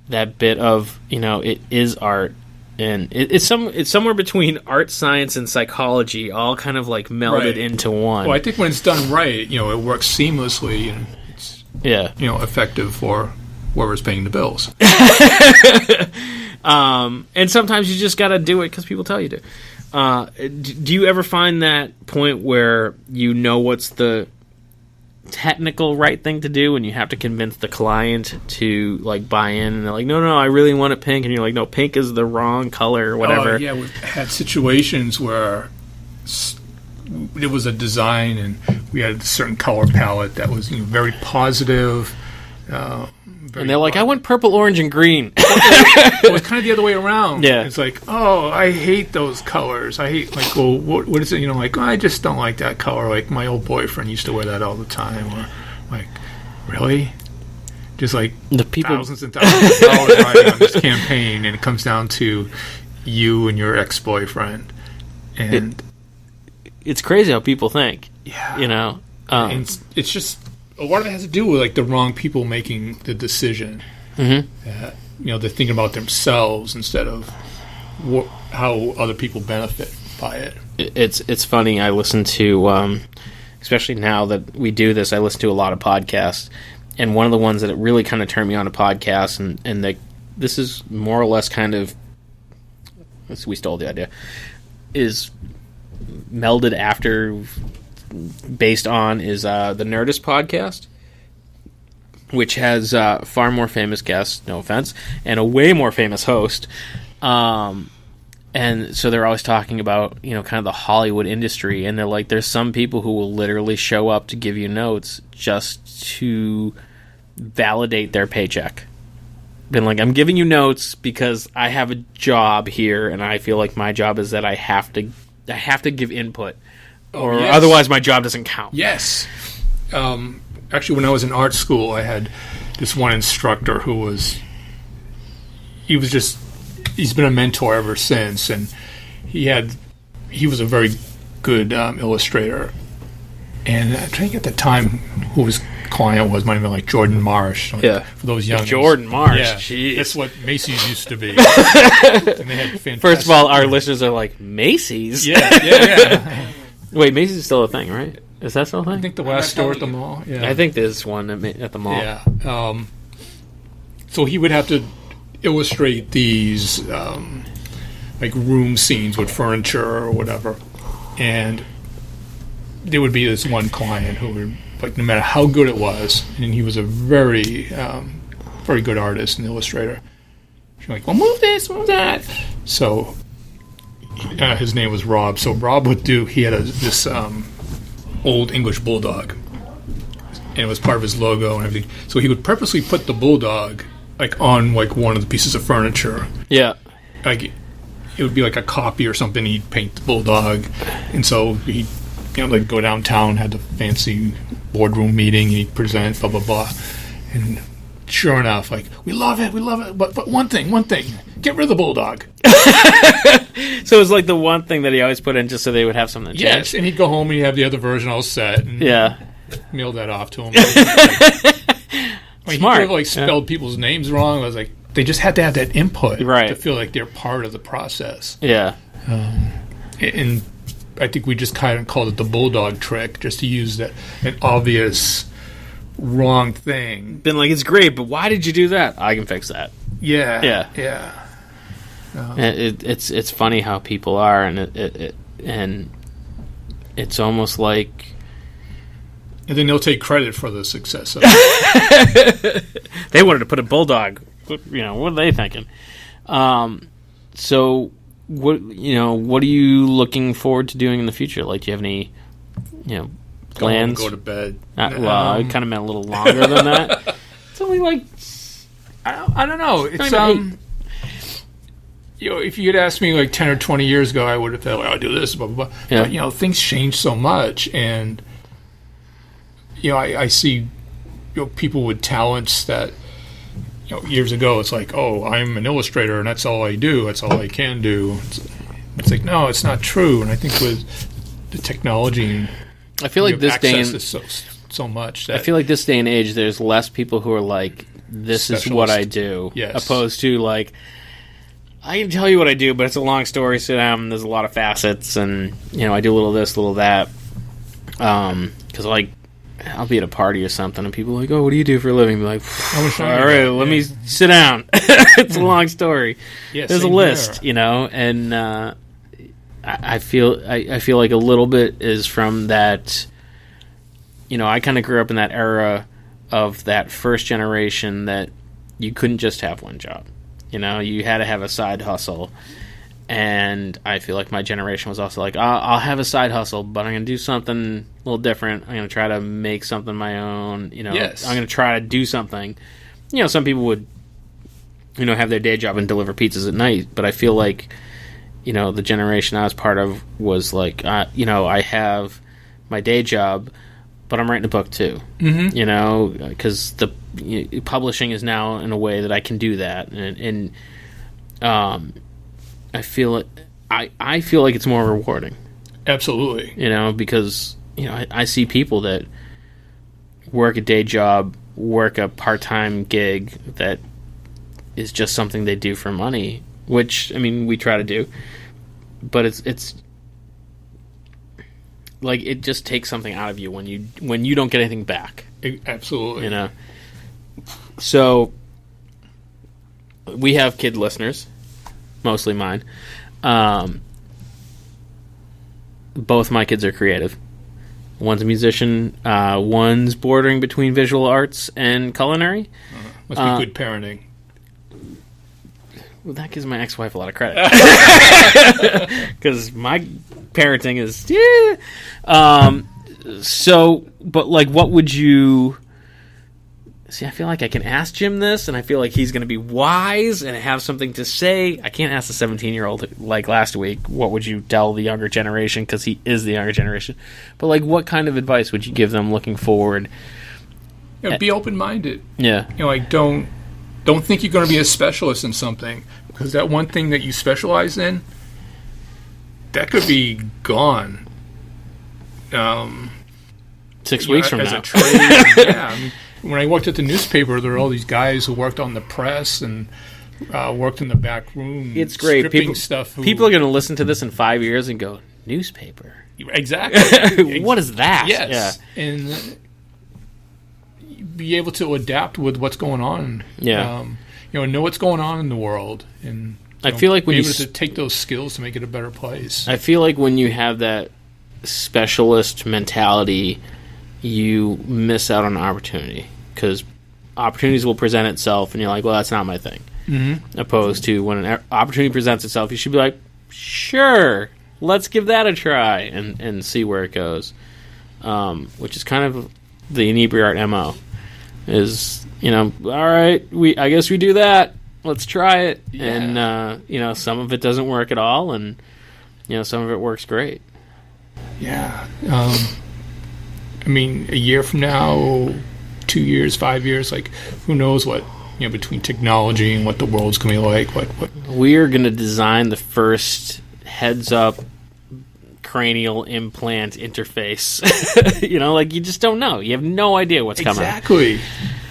bit of, it is art, and it's somewhere between art, science, and psychology, all kind of melded into one. Well, I think when it's done right, it works seamlessly, and effective for whoever's paying the bills. And sometimes you just got to do it because people tell you to. Do you ever find that point where you know what's the technical right thing to do and you have to convince the client to like buy in, and they're like, no, I really want it pink, and you're like, no, pink is the wrong color or whatever? Yeah, we've had situations where it was a design and we had a certain color palette that was very positive, and they're like, I want purple, orange, and green. Well, it's kind of the other way around. Yeah. It's like, oh, I hate those colors. I hate, like, well, what is it? Like, oh, I just don't like that color. Like, my old boyfriend used to wear that all the time. Or, like, really? Just, like, the people... thousands and thousands of dollars riding on this campaign, and it comes down to you and your ex-boyfriend. And... It's crazy how people think. Yeah. And it's just... A lot of it has to do with like the wrong people making the decision. Mm-hmm. They're thinking about themselves instead of how other people benefit by it. It's funny. I listen to, especially now that we do this, I listen to a lot of podcasts, and one of the ones that really kind of turned me on to podcasts, and this is more or less kind of, we stole the idea, is melded after. Based on is the Nerdist podcast, which has far more famous guests, no offense, and a way more famous host. And so they're always talking about, kind of the Hollywood industry, and they're like, there's some people who will literally show up to give you notes just to validate their paycheck. Been like, I'm giving you notes because I have a job here, and I feel like my job is that I have to give input. Or yes. Otherwise my job doesn't count. Yes. Actually, when I was in art school, I had this one instructor he's been a mentor ever since, and he was a very good illustrator. And I think at the time who his client was might have been like Jordan Marsh. For those young Jordan Marsh. Yeah, jeez. That's what Macy's used to be. And they had fantastic. First of all, our listeners are like, Macy's? Yeah. Wait, Macy's is still a thing, right? Is that still a thing? I think the last store at the mall. Yeah. I think there's one at the mall. Yeah. So he would have to illustrate these like room scenes with furniture or whatever, and there would be this one client who would, like, no matter how good it was, and he was a very very good artist and illustrator. She's like, well, move this, move that. So. His name was Rob. So Rob he had this old English bulldog, and it was part of his logo and everything. So he would purposely put the bulldog like on like one of the pieces of furniture. Yeah, like it would be like a copy or something. He'd paint the bulldog, and so he'd like go downtown, had the fancy boardroom meeting, and he'd present blah blah blah, and sure enough, like we love it, but one thing, get rid of the bulldog. So it was like the one thing that he always put in just so they would have something to change. Yes, and he'd go home and he'd have the other version all set. And mail that off to him. Smart. He could have like spelled people's names wrong. I was like, they just had to have that input to feel like they're part of the process. Yeah. And I think we just kind of called it the bulldog trick, just to use an obvious wrong thing. Been like, it's great, but why did you do that? I can fix that. Yeah. It's funny how people are, and it's almost like, and then they'll take credit for the success of it. They wanted to put a bulldog. What are they thinking? So what are you looking forward to doing in the future? Like, do you have any plans? Go to bed. Well, I kind of meant a little longer than that. It's only like, I don't know. It's if you had asked me like 10 or 20 years ago, I would have thought, I'll do this, blah, blah, blah. Yeah. But, things change so much. And, I see people with talents that, years ago, it's like, oh, I'm an illustrator and that's all I do. That's all I can do. It's like, no, it's not true. And I think with the technology, I feel like this day and so much. That I feel like this day and age, there's less people who are like, this is what I do. Yes. Opposed to like, I can tell you what I do, but it's a long story. So there's a lot of facets, and I do a little this, a little that. Because like, I'll be at a party or something, and people are like, "Oh, what do you do for a living?" Be like, "All right, let me sit down." It's a long story. Yeah, there's a list, and I feel like a little bit is from that. I kind of grew up in that era of that first generation that you couldn't just have one job. You had to have a side hustle. And I feel like my generation was also like, I'll have a side hustle, but I'm going to do something a little different. I'm going to try to make something my own. Yes. I'm going to try to do something. Some people would, have their day job and deliver pizzas at night. But I feel like, the generation I was part of was like, I have my day job, but I'm writing a book too. Mm-hmm. Because the publishing is now in a way that I can do that. And I feel it. I feel like it's more rewarding. Absolutely. Because I see people that work a day job, work a part-time gig that is just something they do for money, which we try to do, but it's like it just takes something out of you when you don't get anything back. Absolutely. So we have kid listeners. Mostly mine. Both my kids are creative. One's a musician. One's bordering between visual arts and culinary. Must be good parenting. Well, that gives my ex-wife a lot of credit. Because my parenting is... but what would you... See, I feel like I can ask Jim this, and I feel like he's going to be wise and have something to say. I can't ask the 17-year-old like last week, what would you tell the younger generation, because he is the younger generation. But, what kind of advice would you give them looking forward? Be open-minded. Yeah. Don't think you're going to be a specialist in something, because that one thing that you specialize in, that could be gone. 6 weeks from as now. A trade, when I worked at the newspaper, there were all these guys who worked on the press and worked in the back room. It's great. People are going to listen to this in 5 years and go, newspaper? Exactly. What is that? Yes. Yeah. And be able to adapt with what's going on. Yeah. Know what's going on in the world. And I feel like when be able to take those skills to make it a better place. I feel like when you have that specialist mentality, you miss out on opportunity, because opportunities will present itself and you're like, well, that's not my thing. Mm-hmm. Opposed to when an opportunity presents itself, you should be like, sure, let's give that a try and see where it goes. Which is kind of the Inebri-art MO is, all right, I guess we do that. Let's try it. Yeah. And, some of it doesn't work at all, and, some of it works great. Yeah. A year from now, 2 years, 5 years, who knows what, between technology and what the world's going to be like. What we're going to design the first heads-up cranial implant interface. You just don't know. You have no idea what's coming. Exactly.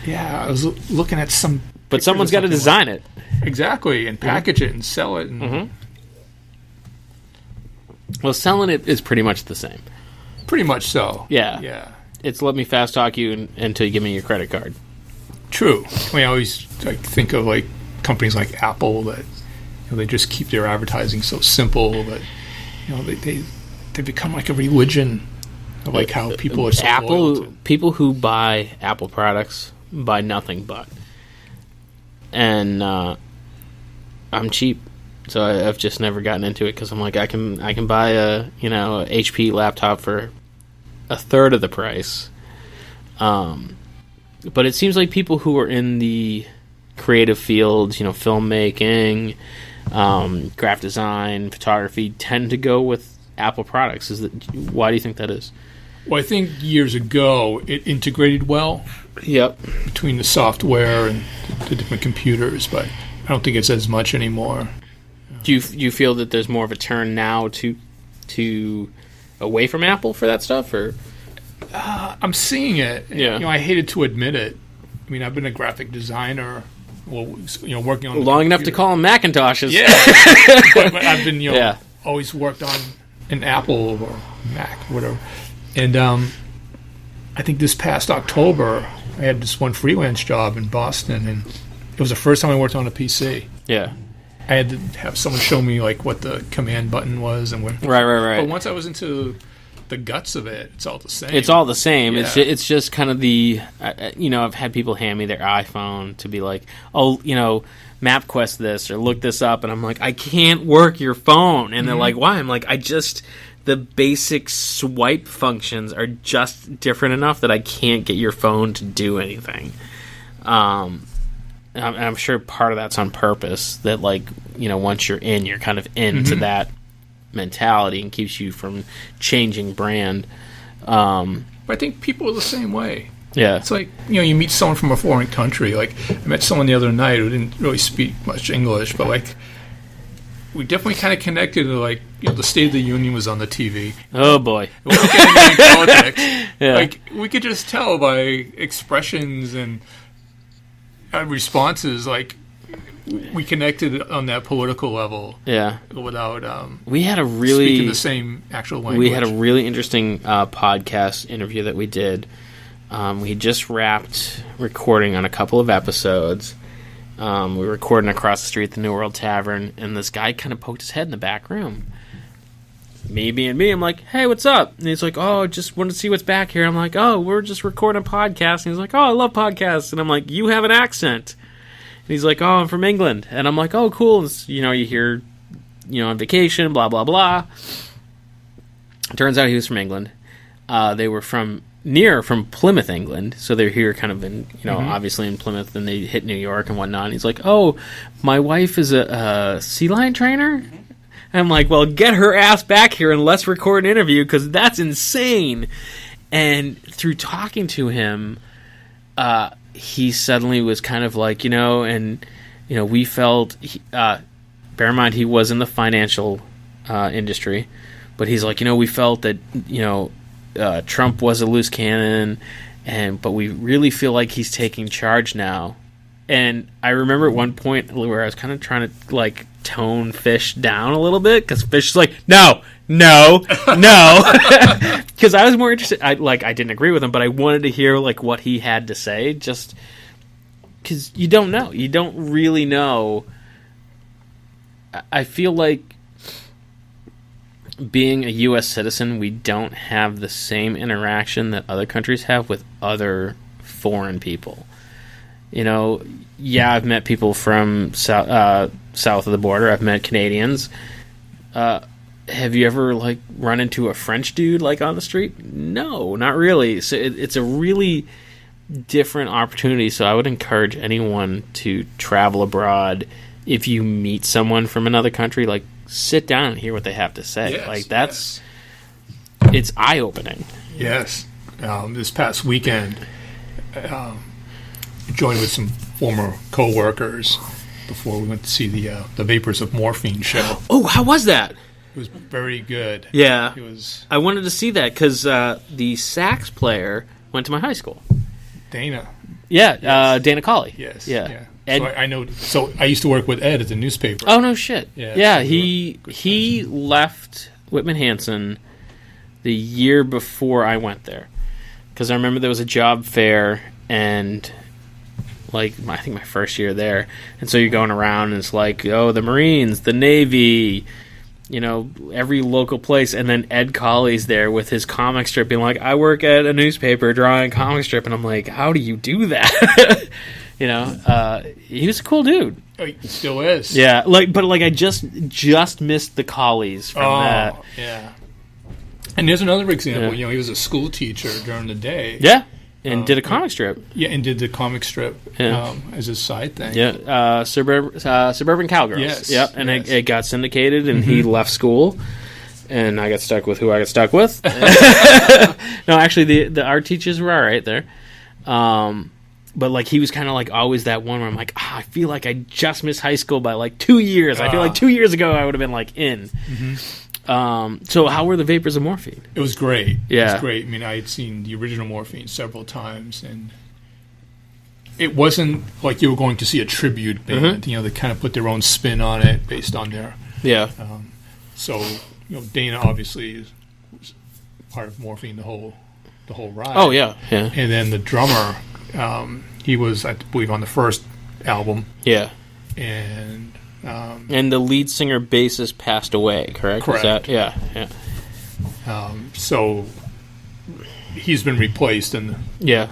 Yeah, I was looking at some... But someone's got to design it. Exactly, and package it and sell it. And Well, selling it is pretty much the same. Pretty much so. Yeah. Yeah. It's let me fast talk you until you give me your credit card. True. I always think of companies like Apple that they just keep their advertising so simple, but they become like a religion of how people are so loyal to. People who buy Apple products buy nothing but. And I'm cheap. So I've just never gotten into it because I'm like, I can buy a HP laptop for a third of the price. But it seems like people who are in the creative fields, filmmaking, graphic design, photography, tend to go with Apple products. Why do you think that is? Well, I think years ago it integrated well. Yep. Between the software and the different computers, but I don't think it's as much anymore. Do you feel that there's more of a turn now to away from Apple for that stuff, or? I'm seeing it. Yeah. I hated to admit it. I've been a graphic designer, working on long enough to call them Macintoshes. Yeah. but I've been, always worked on an Apple or Mac, whatever. And I think this past October, I had this one freelance job in Boston, and it was the first time I worked on a PC. Yeah. I had to have someone show me like what the command button was and where. Right. But once I was into the guts of it, it's all the same. It's all the same. Yeah. It's just kind of the, I've had people hand me their iPhone to be like, oh, MapQuest this or look this up, and I'm like, I can't work your phone, and they're like, why? I'm like, the basic swipe functions are just different enough that I can't get your phone to do anything. I'm sure part of that's on purpose, that once you're in, you're kind of into that mentality and keeps you from changing brand. But I think people are the same way. Yeah. It's like, you meet someone from a foreign country. Like, I met someone the other night who didn't really speak much English, but we definitely kind of connected to the State of the Union was on the TV. Oh boy. We weren't getting into politics. Yeah. We could just tell by expressions and responses, we connected on that political level. Yeah. Without we had a speaking the same actual language. We had a really interesting podcast interview that we did. We just wrapped recording on a couple of episodes. We were recording across the street at the New World Tavern, and this guy kind of poked his head in the back room. Me being me, I'm like, hey, what's up? And he's like, oh, just wanted to see what's back here. I'm like, oh, we're just recording a podcast. And he's like, oh, I love podcasts. And I'm like, you have an accent. And he's like, oh, I'm from England. And I'm like, oh, cool. And, you hear, on vacation, blah, blah, blah. Turns out he was from England. They were from Plymouth, England. So they're here kind of in, obviously in Plymouth, and they hit New York and whatnot. And he's like, oh, my wife is a sea lion trainer? And I'm like, well, get her ass back here and let's record an interview, because that's insane. And through talking to him, he suddenly was kind of like, we felt, bear in mind he was in the financial industry, but he's like, we felt that, Trump was a loose cannon, but we really feel like he's taking charge now. And I remember at one point where I was kind of trying to tone Fish down a little bit, because Fish is like, no, because I was more interested. I didn't agree with him, but I wanted to hear what he had to say, just because you don't really know. I feel like being a U.S. citizen, we don't have the same interaction that other countries have with other foreign people. I've met people from south of the border. I've met Canadians. Have you ever run into a French dude on the street? No, not really. So it's a really different opportunity. So I would encourage anyone to travel abroad. If you meet someone from another country, sit down and hear what they have to say. Yes, it's eye opening. Yes. This past weekend, joined with some former co-workers before we went to see the Vapors of Morphine show. Oh, how was that? It was very good. Yeah. It was. I wanted to see that because the sax player went to my high school. Dana. Yeah, Yes. Dana Colley. Yes. Yeah. Ed, so I know. So I used to work with Ed at the newspaper. Oh, no shit. Yeah, so he left Whitman-Hanson the year before I went there. Because I remember there was a job fair, and I think my first year there, and so you're going around and it's the Marines, the Navy, every local place, and then Ed Colley's there with his comic strip being like, I work at a newspaper drawing a comic strip, and I'm like, how do you do that? He was a cool dude. Oh, he still is. Yeah, but I just missed the Colleys from that. Yeah. And there's another example. He was a school teacher during the day. Yeah. And did a comic strip. Yeah, and did the comic strip as a side thing. Yeah, Suburban Cowgirls. Yes. Yep, and it got syndicated, and he left school, and I got stuck with who I got stuck with. No, actually, the art teachers were all right there. But he was kind of always that one where I'm like, I feel like I just missed high school by 2 years. I feel like 2 years ago I would have been in. Mm-hmm. So how were the Vapors of Morphine? It was great. Yeah. It was great. I mean, I had seen the original Morphine several times, and it wasn't like you were going to see a tribute band. They kind of put their own spin on it based on their... Yeah. So, Dana obviously was part of Morphine the whole the whole ride. Oh yeah, yeah, And then the drummer, he was, I believe, on the first album, yeah. and And the lead singer bassist passed away. Correct. Is Correct. that, yeah, yeah, so he's been replaced in yeah,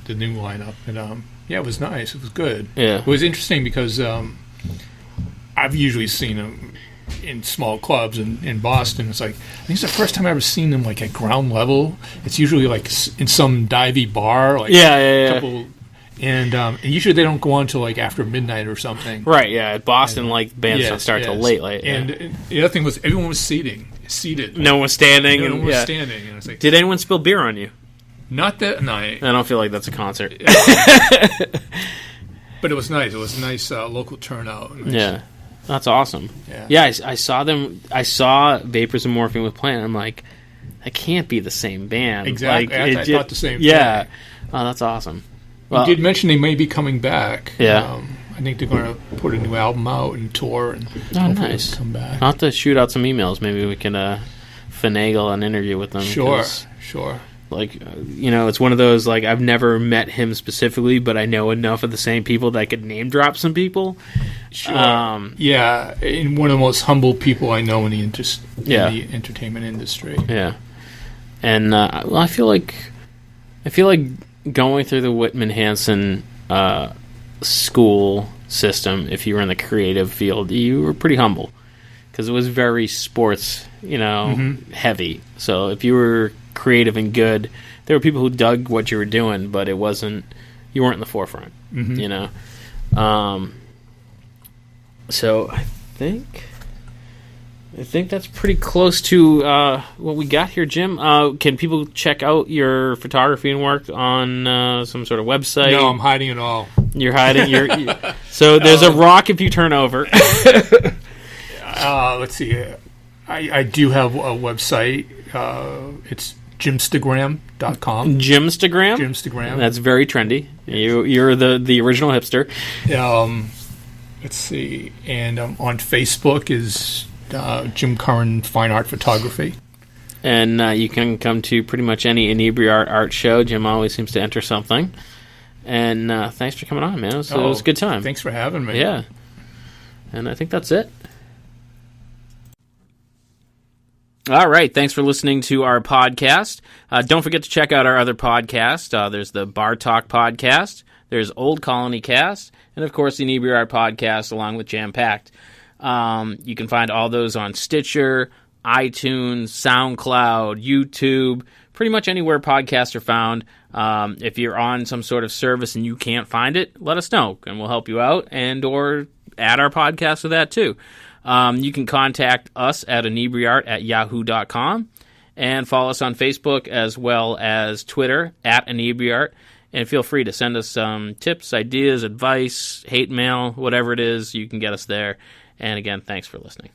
the new lineup. And yeah, it was nice. It was good. yeah. It was interesting because I've usually seen him in small clubs in Boston. It's like, I think it's the first time I've ever seen them like at ground level. It's usually like in some divey bar, like Yeah. couple, and usually they don't go on till like after midnight or something. Right. Yeah. At Boston, like bands don't start till late. Yeah. And the other thing was everyone was seated. No one was standing. No and, one was yeah. standing. And it's like, Did anyone spill beer on you? not that night, I don't feel like that's a concert. but it was nice. It was a nice local turnout. Nice. Yeah. That's awesome. Yeah. I saw them. I saw Vapors and Morphine with Plant. I'm like, that can't be the same band. Exactly. Like, I thought the same yeah. thing. Oh, that's awesome. You did mention they may be coming back. Yeah. I think they're going to put a new album out and tour and hopefully nice. come back. I'll have to shoot out some emails. Maybe we can finagle an interview with them. Sure. 'Cause, Sure. like, it's one of those, like, I've never met him specifically, but I know enough of the same people that I could name drop some people. Sure. Yeah, and one of the most humble people I know in the entertainment industry. Yeah. And well, I feel like going through the Whitman Hansen school system, if you were in the creative field, you were pretty humble because it was very sports, heavy. So if you were creative and good, there were people who dug what you were doing, but you weren't in the forefront, So I think that's pretty close to what we got here, Jim. Can people check out your photography and work on some sort of website? No, I'm hiding it all. You're hiding. So there's a rock if you turn over. Let's see. I do have a website. It's jimstagram.com. Jimstagram? That's very trendy. You're the original hipster. Let's see. And on Facebook is Jim Curran Fine Art Photography. And you can come to pretty much any Inebri-art art show. Jim always seems to enter something. And thanks for coming on, man. It was a good time. Thanks for having me. Yeah. And I think that's it. All right. Thanks for listening to our podcast. Don't forget to check out our other podcasts. There's the Bar Talk podcast. There's Old Colony Cast. And, of course, the Inebri-art podcast along with Jam Packed. You can find all those on Stitcher, iTunes, SoundCloud, YouTube, pretty much anywhere podcasts are found. If you're on some sort of service and you can't find it, let us know, and we'll help you out and or add our podcast to that too. You can contact us at inebriart@yahoo.com and follow us on Facebook as well as Twitter at Inebri-art. And feel free to send us some tips, ideas, advice, hate mail, whatever it is, you can get us there. And again, thanks for listening.